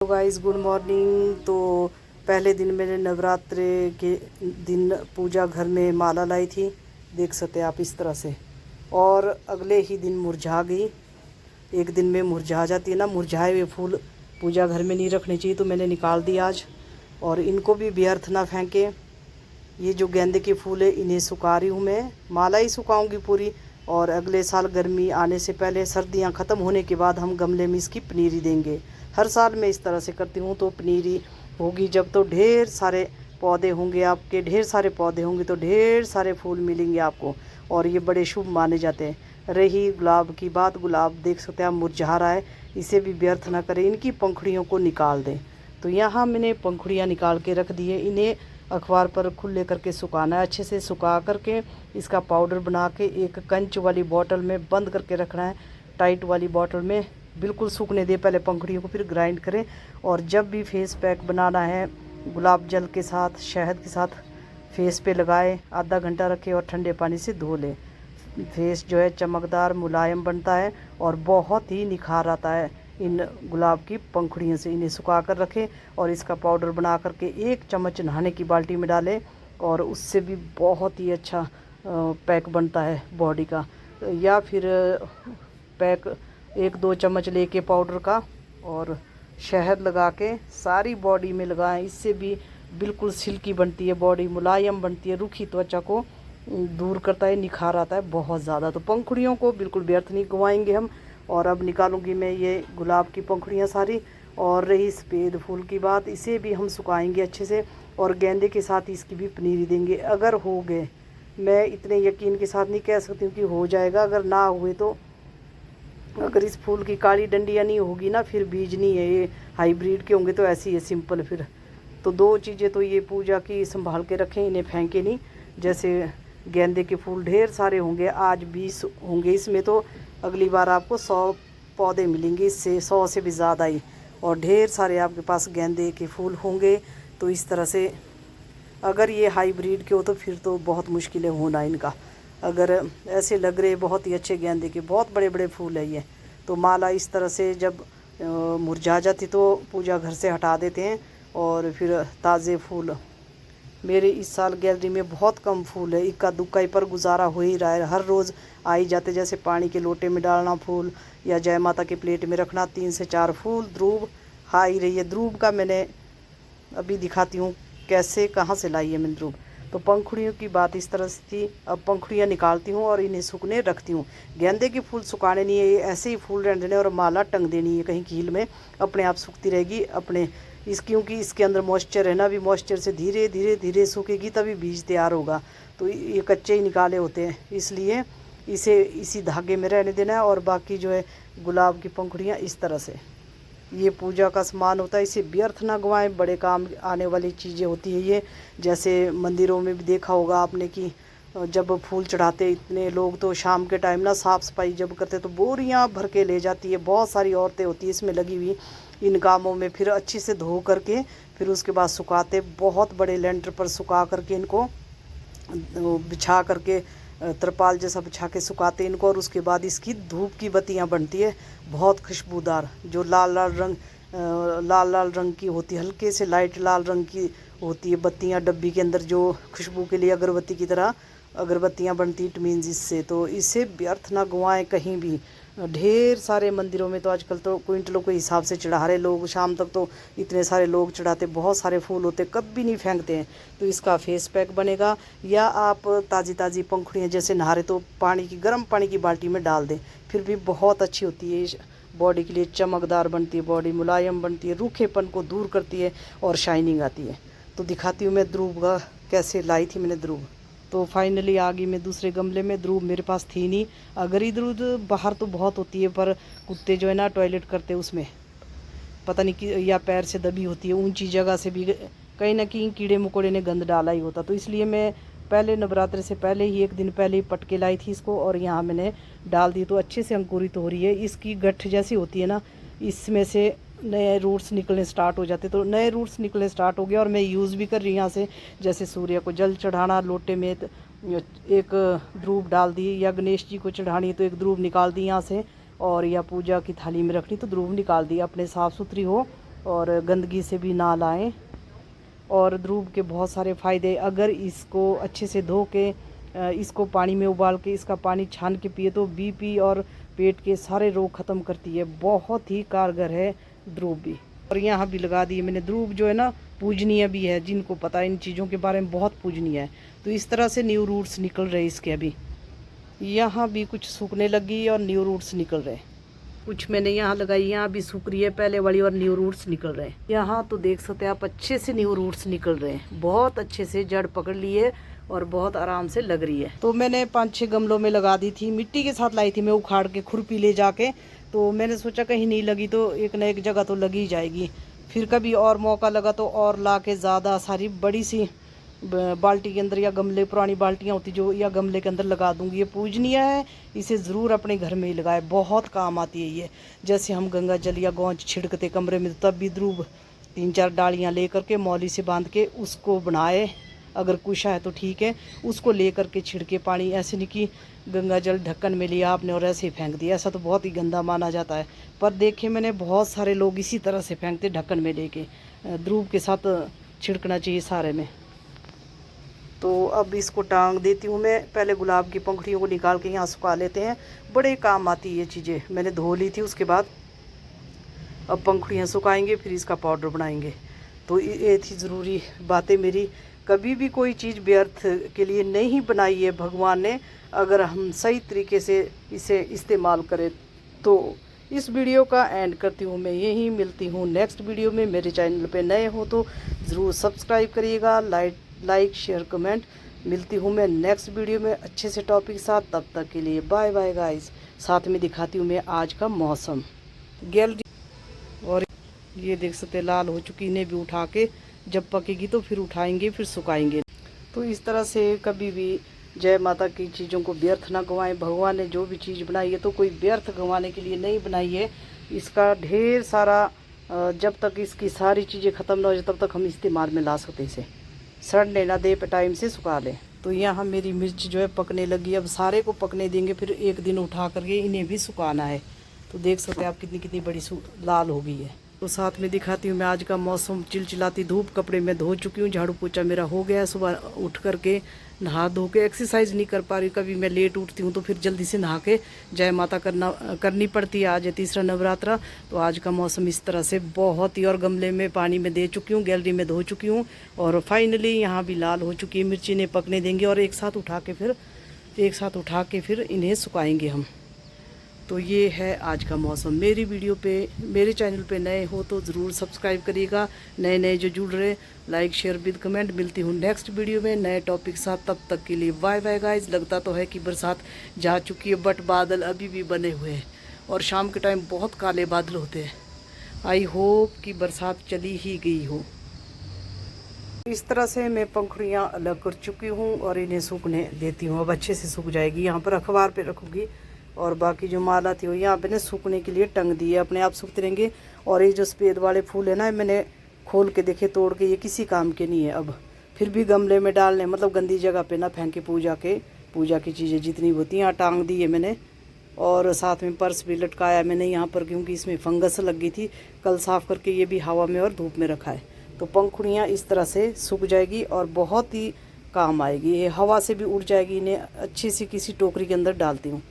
तो guys good morning. तो पहले दिन मैंने नवरात्रि के दिन पूजा घर में माला लाई थी, देख सकते हैं आप इस तरह से। और अगले ही दिन मुरझा गई। एक दिन में मुरझा जाती है ना, मुरझाए हुए फूल पूजा घर में नहीं रखने चाहिए, तो मैंने निकाल दिया आज। और इनको भी व्यर्थ ना फेंके। ये जो गेंदे के फूल है इन्हें सुखा रही हूँ मैं, माला ही सुखाऊंगी पूरी। और अगले साल गर्मी आने से पहले, सर्दियाँ ख़त्म होने के बाद हम गमले में इसकी पनीरी देंगे। हर साल मैं इस तरह से करती हूँ। तो पनीरी होगी जब तो ढेर सारे पौधे होंगे, आपके ढेर सारे पौधे होंगे तो ढेर सारे फूल मिलेंगे आपको, और ये बड़े शुभ माने जाते हैं। रही गुलाब की बात, गुलाब देख सकते हैं आप मुरझा रहा है, इसे भी व्यर्थ ना करें, इनकी पंखुड़ियों को निकाल दें। तो यहाँ मैंने पंखुड़ियाँ निकाल के रख दी है। इन्हें अखबार पर खुले करके सुखाना है, अच्छे से सुखा करके इसका पाउडर बना के एक कंच वाली बोतल में बंद करके रखना है, टाइट वाली बोतल में। बिल्कुल सूखने दे पहले पंखुड़ियों को, फिर ग्राइंड करें। और जब भी फेस पैक बनाना है, गुलाब जल के साथ, शहद के साथ फेस पे लगाए, आधा घंटा रखें और ठंडे पानी से धो लें। फेस जो है चमकदार मुलायम बनता है और बहुत ही निखार आता है इन गुलाब की पंखुड़ियों से। इन्हें सुखा कर रखें और इसका पाउडर बना करके 1 चम्मच नहाने की बाल्टी में डालें, और उससे भी बहुत ही अच्छा पैक बनता है बॉडी का। या फिर पैक 1-2 चम्मच लेके पाउडर का और शहद लगा के सारी बॉडी में लगाएं। इससे भी बिल्कुल सिल्की बनती है बॉडी, मुलायम बनती है, रूखी त्वचा को दूर करता है, निखार आता है बहुत ज़्यादा। तो पंखुड़ियों को बिल्कुल व्यर्थ नहीं गंवाएंगे हम। और अब निकालूंगी मैं ये गुलाब की पंखुड़ियाँ सारी। और रही सफ़ेद फूल की बात, इसे भी हम सुखाएंगे अच्छे से, और गेंदे के साथ इसकी भी पनीरी देंगे अगर हो गए। मैं इतने यकीन के साथ नहीं कह सकती हूँ कि हो जाएगा, अगर ना हुए तो, अगर इस फूल की काली डंडियाँ नहीं होगी ना, फिर बीज नहीं है, ये हाइब्रिड के होंगे तो ऐसी है सिंपल फिर। तो 2 चीज़ें तो ये पूजा की संभाल के रखें, इन्हें फेंके नहीं। जैसे गेंदे के फूल ढेर सारे होंगे, आज 20 होंगे इसमें, तो अगली बार आपको 100 पौधे मिलेंगे, इससे 100 से भी ज़्यादा ही। और ढेर सारे आपके पास गेंदे के फूल होंगे। तो इस तरह से अगर ये हाइब्रिड के हो तो फिर तो बहुत मुश्किल है होना इनका। अगर ऐसे लग रहे बहुत ही अच्छे गेंदे के, बहुत बड़े बड़े फूल है ये। तो माला इस तरह से जब मुरझा जाती तो पूजा घर से हटा देते हैं, और फिर ताज़े फूल। मेरे इस साल गैलरी में बहुत कम फूल है, इक्का दुक्का ही पर गुजारा हो ही रहा है। हर रोज़ आ ही जाते, जैसे पानी के लोटे में डालना फूल, या जय माता के प्लेट में रखना 3 से 4 फूल। ध्रुव आ ही रही है, ध्रुव का मैंने अभी दिखाती हूँ कैसे, कहाँ से लाई है मैंने ध्रुव। तो पंखुड़ियों की बात इस तरह से थी। अब पंखुड़ियाँ निकालती हूँ और इन्हें सूखने रखती हूँ। गेंदे के फूल सुखाने नहीं है, ये ऐसे ही फूल रहने देने, और माला टंग देनी है कहीं कील में, अपने आप सूखती रहेगी अपने क्योंकि इसके अंदर मॉइस्चर है ना, अभी मॉइस्चर से धीरे धीरे धीरे सूखेगी तभी बीज तैयार होगा। तो ये कच्चे ही निकाले होते हैं, इसलिए इसे इसी धागे में रहने देना है। और बाकी जो है गुलाब की पंखुड़ियाँ इस तरह से, ये पूजा का सामान होता है, इसे व्यर्थ ना गंवाएं, बड़े काम आने वाली चीज़ें होती है ये। जैसे मंदिरों में भी देखा होगा आपने कि जब फूल चढ़ाते इतने लोग, तो शाम के टाइम ना साफ़ सफाई जब करते तो बोरियां भर के ले जाती है, बहुत सारी औरतें होती है इसमें लगी हुई इन कामों में। फिर अच्छे से धो करके फिर उसके बाद सुखाते, बहुत बड़े लेंटर पर सुखा करके इनको बिछा करके, तरपाल जैसा बिछा के सुखाते इनको। और उसके बाद इसकी धूप की बत्तियां बनती है बहुत खुशबूदार, जो लाल लाल रंग की होती है, हल्के से लाइट लाल रंग की होती है बत्तियां डब्बी के अंदर, जो खुशबू के लिए अगरबत्ती की तरह अगरबत्तियां बनती इट मीन्स इससे। तो इसे व्यर्थ ना गंवाएं कहीं भी। ढेर सारे मंदिरों में तो आजकल तो क्विंटलों के हिसाब से चढ़ा रहे लोग, शाम तक तो इतने सारे लोग चढ़ाते, बहुत सारे फूल होते, कभी नहीं फेंकते हैं। तो इसका फेस पैक बनेगा। या आप ताज़ी ताज़ी पंखुड़ियाँ जैसे नहा रहे तो पानी की, गर्म पानी की बाल्टी में डाल दें, फिर भी बहुत अच्छी होती है बॉडी के लिए, चमकदार बनती है बॉडी, मुलायम बनती है, रूखेपन को दूर करती है और शाइनिंग आती है। तो दिखाती हूँ मैं ध्रुव का कैसे लाई थी मैंने ध्रुव। तो फाइनली आ गई मैं दूसरे गमले में। ध्रुव मेरे पास थी नहीं, अगर इधर बाहर तो बहुत होती है, पर कुत्ते जो है ना टॉयलेट करते उसमें पता नहीं कि, या पैर से दबी होती है, ऊंची जगह से भी कहीं ना कहीं कीड़े मकोड़े ने गंद डाला ही होता। तो इसलिए मैं पहले नवरात्रि से पहले ही, 1 दिन पहले ही पटके लाई थी इसको, और यहाँ मैंने डाल दी। तो अच्छे से अंकुरित हो रही है, इसकी गठ जैसी होती है ना, इसमें से नए रूट्स निकलने स्टार्ट हो जाते। तो नए रूट्स निकलने स्टार्ट हो गया, और मैं यूज़ भी कर रही हूँ यहाँ से। जैसे सूर्य को जल चढ़ाना, लोटे में एक ध्रुव डाल दी, या गणेश जी को चढ़ानी तो एक ध्रुव निकाल दी यहाँ से, और या पूजा की थाली में रखनी तो ध्रुव निकाल दी, अपने साफ़ सुथरी हो और गंदगी से भी ना लाएं। और ध्रुव के बहुत सारे फ़ायदे, अगर इसको अच्छे से धो के इसको पानी में उबाल के इसका पानी छान के पिए तो बीपी और पेट के सारे रोग ख़त्म करती है। बहुत ही कारगर है ध्रुव भी। और यहाँ भी लगा दिए मैंने। ध्रुव जो है ना पूजनीय भी है, जिनको पता है इन चीज़ों के बारे में बहुत पूजनीय है। तो इस तरह से न्यू रूट्स निकल रहे इसके। अभी यहाँ भी कुछ सूखने लगी और न्यू रूट्स निकल रहे। कुछ मैंने यहाँ लगाई, यहाँ भी सूख रही है पहले वाली और न्यू रूट्स निकल रहे हैं। यहाँ तो देख सकते हैं आप, अच्छे से न्यू रूट्स निकल रहे हैं, बहुत अच्छे से जड़ पकड़ लिए और बहुत आराम से लग रही है। तो मैंने 5-6 गमलों में लगा दी थी, मिट्टी के साथ लाई थी मैं उखाड़ के खुरपी ले जाके। तो मैंने सोचा कहीं नहीं लगी तो एक न एक जगह तो लगी जाएगी। फिर कभी और मौका लगा तो और ला के ज़्यादा सारी बड़ी सी बाल्टी के अंदर या गमले, पुरानी बाल्टियाँ होती जो, या गमले के अंदर लगा दूंगी। ये पूजनीय है, इसे ज़रूर अपने घर में ही लगाए, बहुत काम आती है ये। जैसे हम गंगा जल या गौंच छिड़कते कमरे में, तब भी ध्रुव 3-4 डालियाँ ले करके मौली से बांध के उसको बनाए। अगर कुशा है तो ठीक है, उसको ले करके छिड़के पानी। ऐसे नहीं कि गंगा जल ढक्कन में लिया आपने और ऐसे ही फेंक दिया, ऐसा तो बहुत ही गंदा माना जाता है। पर देखे मैंने बहुत सारे लोग इसी तरह से फेंकते ढक्कन में लेके। ध्रुव के साथ छिड़कना चाहिए सारे में। तो अब इसको टांग देती हूँ मैं। पहले गुलाब की पंखुड़ियों को निकाल के यहाँ सुखा लेते हैं, बड़े काम आती है ये चीज़ें। मैंने धो ली थी, उसके बाद अब पंखुड़ियाँ सुखाएंगे, फिर इसका पाउडर बनाएंगे। तो ये थी ज़रूरी बातें मेरी। कभी भी कोई चीज़ व्यर्थ के लिए नहीं बनाई है भगवान ने, अगर हम सही तरीके से इसे इस्तेमाल करें। तो इस वीडियो का एंड करती हूँ मैं यहीं। मिलती हूँ नेक्स्ट वीडियो में। मेरे चैनल पे नए हो तो ज़रूर सब्सक्राइब करिएगा, लाइक शेयर कमेंट। मिलती हूँ मैं नेक्स्ट वीडियो में अच्छे से टॉपिक के साथ। तब तक के लिए बाय बाय गाइस। साथ में दिखाती हूँ मैं आज का मौसम। गैलरी और ये देख सकते लाल हो चुकी, इन्हें भी उठा के जब पकेगी तो फिर उठाएंगे, फिर सुखाएंगे। तो इस तरह से कभी भी जय माता की चीज़ों को व्यर्थ ना गंवाएं। भगवान ने जो भी चीज़ बनाई है तो कोई व्यर्थ गंवाने के लिए नहीं बनाई है। इसका ढेर सारा, जब तक इसकी सारी चीज़ें ख़त्म ना हो जाए तब तक हम इस्तेमाल में ला सकते इसे। सड़ने ना दे, टाइम से सुखा लें। तो यहाँ मेरी मिर्च जो है पकने लगी। अब सारे को पकने देंगे, फिर एक दिन उठा करके इन्हें भी सुखाना है। तो देख सकते हैं आप कितनी कितनी बड़ी लाल हो गई है। तो साथ में दिखाती हूँ मैं आज का मौसम। चिलचिलाती धूप, कपड़े मैं धो चुकी हूँ, झाड़ू पोछा मेरा हो गया है। सुबह उठ करके नहा धो के एक्सरसाइज नहीं कर पा रही, कभी मैं लेट उठती हूँ तो फिर जल्दी से नहा के जय माता करनी पड़ती है। आज है तीसरा नवरात्रा। तो आज का मौसम इस तरह से बहुत ही। और गमले में पानी में दे चुकी हूँ, गैलरी में धो चुकी हूँ और फाइनली यहाँ भी लाल हो चुकी है मिर्ची। इन्हें पकने देंगे और एक साथ उठा के फिर इन्हें सुखाएंगे हम। तो ये है आज का मौसम। मेरे चैनल पे नए हो तो ज़रूर सब्सक्राइब करिएगा। नए जो जुड़ रहे, लाइक शेयर विद कमेंट। मिलती हूँ नेक्स्ट वीडियो में नए टॉपिक साथ। तब तक के लिए बाय बाय गाइस। लगता तो है कि बरसात जा चुकी है, बट बादल अभी भी बने हुए हैं और शाम के टाइम बहुत काले बादल होते हैं। आई होप कि बरसात चली ही गई हो। इस तरह से मैं पंखुड़ियाँ अलग कर चुकी हूँ और इन्हें सूखने देती हूँ। अब अच्छे से सूख जाएगी। यहाँ पर अखबार पे रखूँगी और बाकी जो माला थी वो यहाँ पे ने सूखने के लिए टंग दी है, अपने आप सूखते रहेंगे। और ये जो सफ़ेद वाले फूल है ना, मैंने खोल के देखे, तोड़ के, ये किसी काम के नहीं है। अब फिर भी गमले में डालने, मतलब गंदी जगह पे ना फेंके। पूजा की चीज़ें जितनी होती हैं यहाँ टांग दी है मैंने। और साथ में पर्स भी लटकाया मैंने यहाँ पर, क्योंकि इसमें फंगस लग गई थी। कल साफ़ करके ये भी हवा में और धूप में रखा है। तो पंखुड़ियाँ इस तरह से सूख जाएगी और बहुत ही काम आएगी। ये हवा से भी उड़ जाएगी। इन्हें अच्छी सी किसी टोकरी के अंदर डालती हूँ।